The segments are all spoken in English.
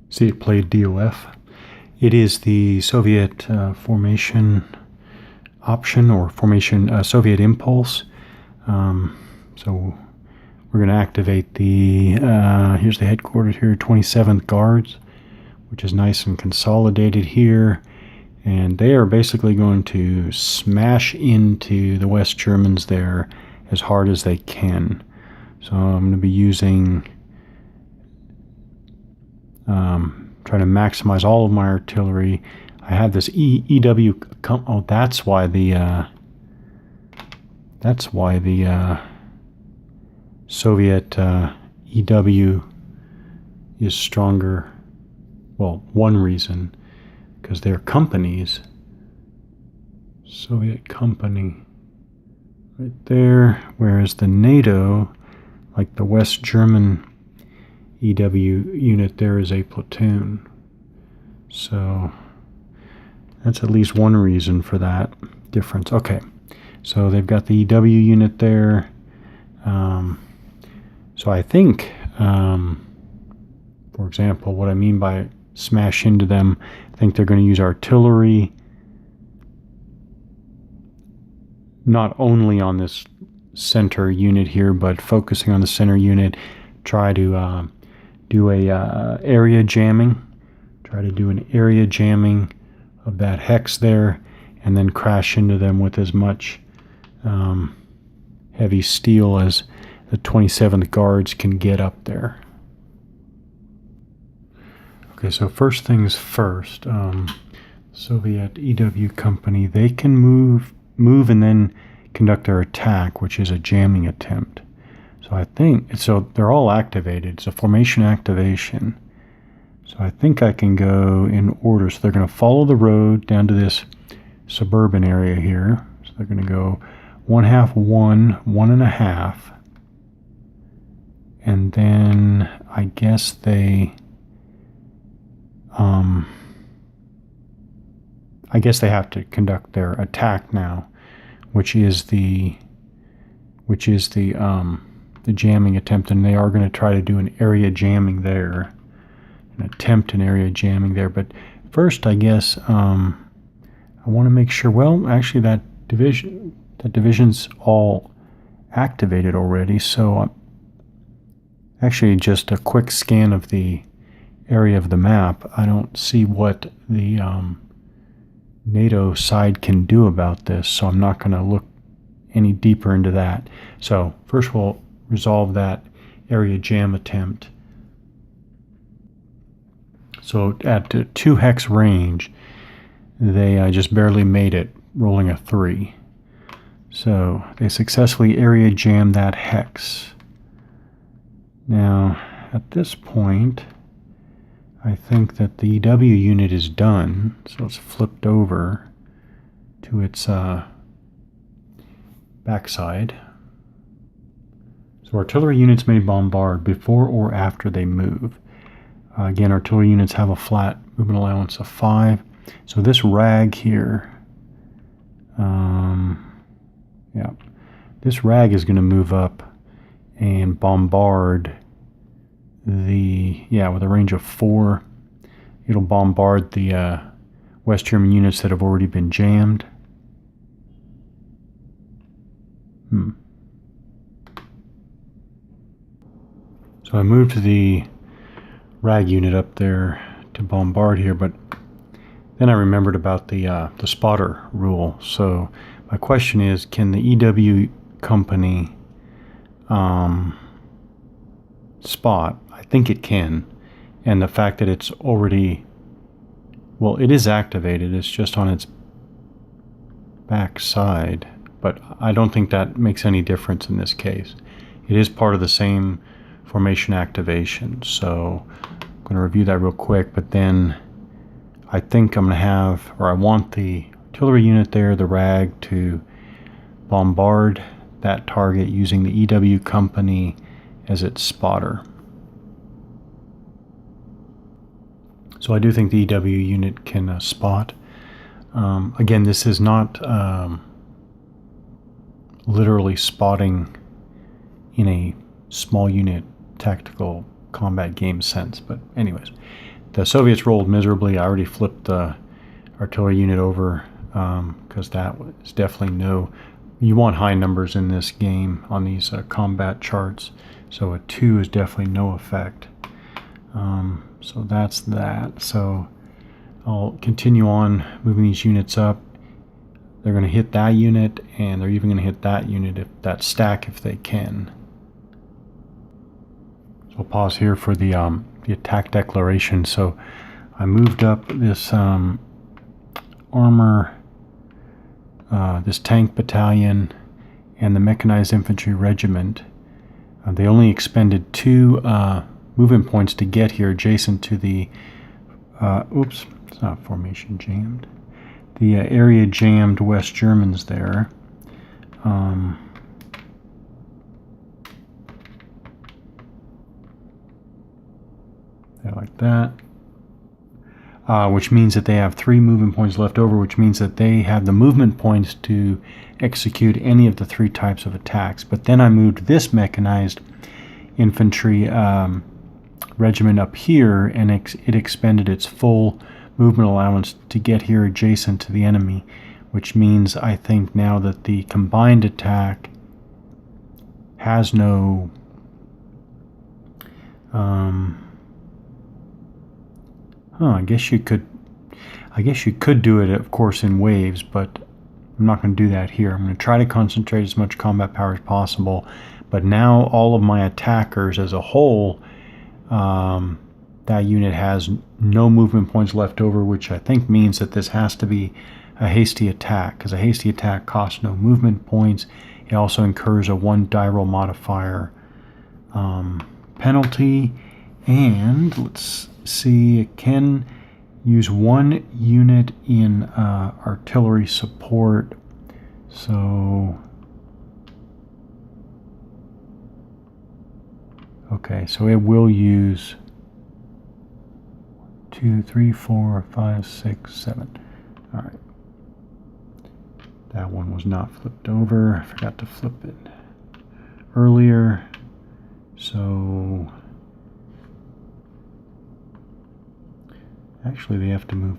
See it played DOF. It is the Soviet formation option or formation Soviet impulse. So we're going to activate the, here's the headquarters here, 27th Guards, which is nice and consolidated here. And they are basically going to smash into the West Germans there as hard as they can. So I'm going to be using, trying to maximize all of my artillery. I have this EW, oh, that's why the Soviet EW is stronger. Well, one reason, because they're companies. Soviet company right there, whereas the NATO, like the West German EW unit, there is a platoon. So that's at least one reason for that difference. Okay, so they've got the EW unit there. So I think, for example, what I mean by smash into them, I think they're going to use artillery not only on this center unit here, but focusing on the center unit, try to do a area jamming, try to do an area jamming of that hex there, and then crash into them with as much heavy steel as the 27th Guards can get up there. Okay, so first things first, Soviet EW company, they can move and then conduct their attack, which is a jamming attempt. So I think, so they're all activated. It's a formation activation. So I think I can go in order. So they're going to follow the road down to this suburban area here. So they're going to go 1/2, 1, 1.5. And then I guess they, have to conduct their attack now, which is the jamming attempt, and they are going to try to do an area jamming there, But first, I guess I want to make sure. Well, actually, that division's all activated already. So actually, just a quick scan of the area of the map. I don't see what the NATO side can do about this, so I'm not going to look any deeper into that. So first we'll resolve that area jam attempt. So at 2 hex range, they just barely made it, rolling a 3. So they successfully area jammed that hex. Now at this point, I think that the EW unit is done, so it's flipped over to its backside. So artillery units may bombard before or after they move. Again, artillery units have a flat movement allowance of 5. So this rag here, this rag is going to move up and bombard with a range of 4. It'll bombard the West German units that have already been jammed. So I moved the rag unit up there to bombard here, but then I remembered about the spotter rule. So my question is, can the EW company spot? I think it can, and the fact that it's already, well, it is activated, it's just on its back side, but I don't think that makes any difference in this case. It is part of the same formation activation, so I'm going to review that real quick, but then I think I'm going to have, or I want the artillery unit there, the rag, to bombard that target using the EW company as its spotter. So I do think the EW unit can spot. Again, this is not literally spotting in a small unit tactical combat game sense, but anyways, the Soviets rolled miserably. I already flipped the artillery unit over because that was definitely no. You want high numbers in this game on these combat charts. So a 2 is definitely no effect. So that's that. So I'll continue on moving these units up. They're going to hit that unit, and they're even going to hit that unit, if that stack, if they can. So I'll pause here for the attack declaration. So I moved up this armor, this tank battalion, and the mechanized infantry regiment. They only expended 2 movement points to get here, adjacent to the oops, it's not formation jammed, the area jammed West Germans there. Like that, which means that they have 3 movement points left over, which means that they have the movement points to execute any of the 3 types of attacks. But then I moved this mechanized infantry regiment up here, and it expended its full movement allowance to get here adjacent to the enemy, which means I think now that the combined attack has no I guess you could do it, of course, in waves, but I'm not going to do that here. I'm going to try to concentrate as much combat power as possible, but now all of my attackers as a whole, that unit has no movement points left over, which I think means that this has to be a hasty attack, because a hasty attack costs no movement points. It also incurs a 1 die roll modifier penalty, and let's see, it can use 1 unit in artillery support. So okay, so it will use 2, 3, 4, 5, 6, 7. All right. That one was not flipped over. I forgot to flip it earlier. So actually they have to move.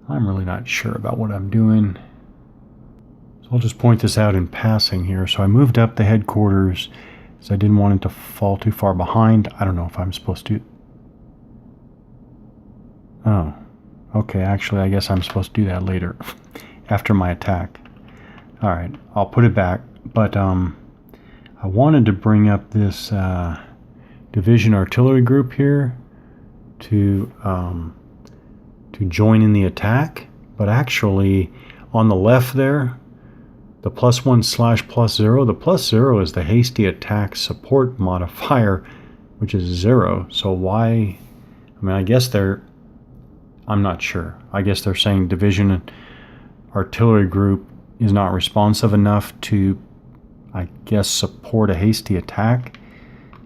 I'm really not sure about what I'm doing. So I'll just point this out in passing here. So I moved up the headquarters because I didn't want it to fall too far behind. I don't know if I'm supposed to. Oh, okay. Actually, I guess I'm supposed to do that later after my attack. All right, I'll put it back. But I wanted to bring up this division artillery group here to join in the attack, but actually on the left there, the +1/+0, the +0 is the hasty attack support modifier, which is 0. So why? I mean, I guess I'm not sure. I guess they're saying division artillery group is not responsive enough to, I guess, support a hasty attack.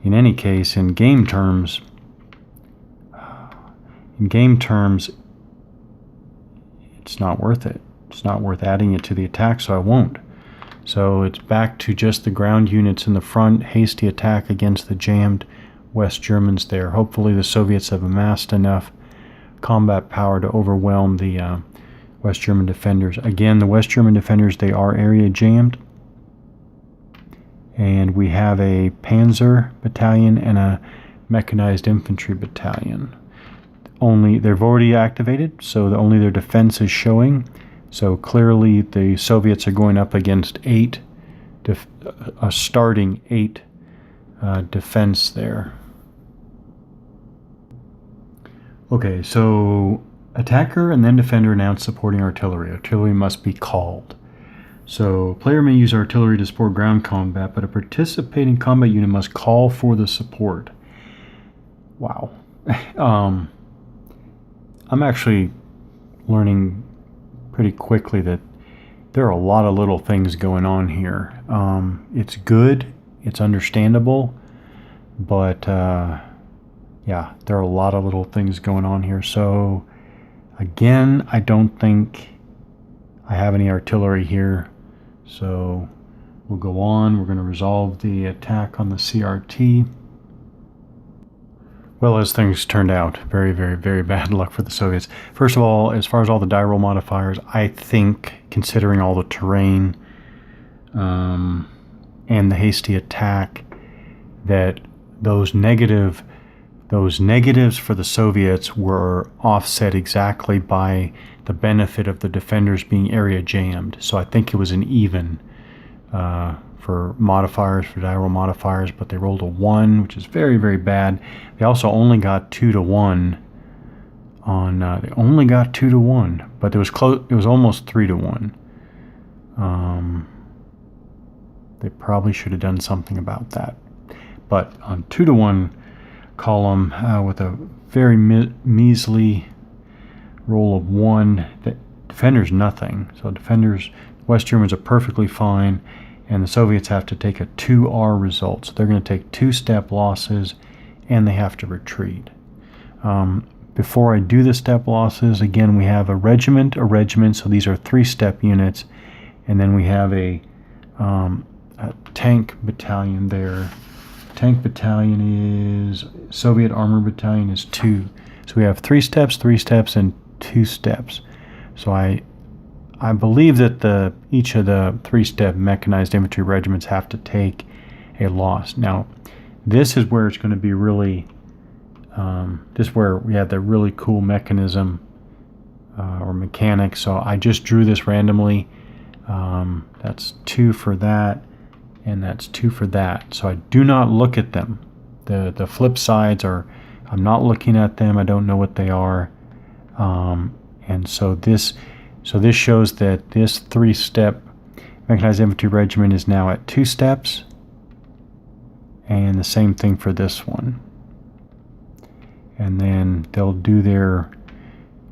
In any case, in game terms, it's not worth it. It's not worth adding it to the attack, so I won't. So it's back to just the ground units in the front, hasty attack against the jammed West Germans there. Hopefully the Soviets have amassed enough combat power to overwhelm the West German defenders. Again, the West German defenders, they are area jammed. And we have a Panzer battalion and a mechanized infantry battalion. They've already activated, so only their defense is showing. So clearly the Soviets are going up against a starting 8 defense there. Okay, so attacker and then defender announce supporting artillery. Artillery must be called. So player may use artillery to support ground combat, but a participating combat unit must call for the support. Wow. I'm actually learning pretty quickly that there are a lot of little things going on here. It's good, it's understandable, but yeah, there are a lot of little things going on here. So again, I don't think I have any artillery here. So we'll go on. We're going to resolve the attack on the CRT. Well, as things turned out, very, very, very bad luck for the Soviets. First of all, as far as all the die roll modifiers, I think, considering all the terrain and the hasty attack, that those negatives for the Soviets were offset exactly by the benefit of the defenders being area jammed. So I think it was an even for modifiers, for die roll modifiers, but they rolled a 1, which is very, very bad. They also only got 2 to 1 on. They only got 2 to 1, but it was close. It was almost 3 to 1. They probably should have done something about that. But on 2 to 1 column with a very measly roll of 1, the defenders nothing. So defenders, West Germans are perfectly fine, and the Soviets have to take a 2R result. So they're going to take 2-step losses, and they have to retreat. Before I do the step losses, again, we have a regiment, so these are 3-step units, and then we have a tank battalion there. Tank battalion is, Soviet armor battalion is 2. So we have 3 steps, and 2 steps. So I believe that each of the 3-step mechanized infantry regiments have to take a loss. Now, this is where it's going to be really, this is where we have the really cool mechanism or mechanics. So I just drew this randomly. That's 2 for that, and that's 2 for that. So I do not look at them. The flip sides are, I'm not looking at them. I don't know what they are. And so this shows that this 3-step mechanized infantry regiment is now at 2 steps, and the same thing for this one. And then they'll do their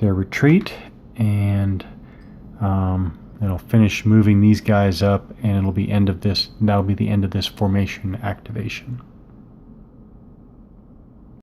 retreat, and it'll finish moving these guys up, and it'll be end of this. That'll be the end of this formation activation.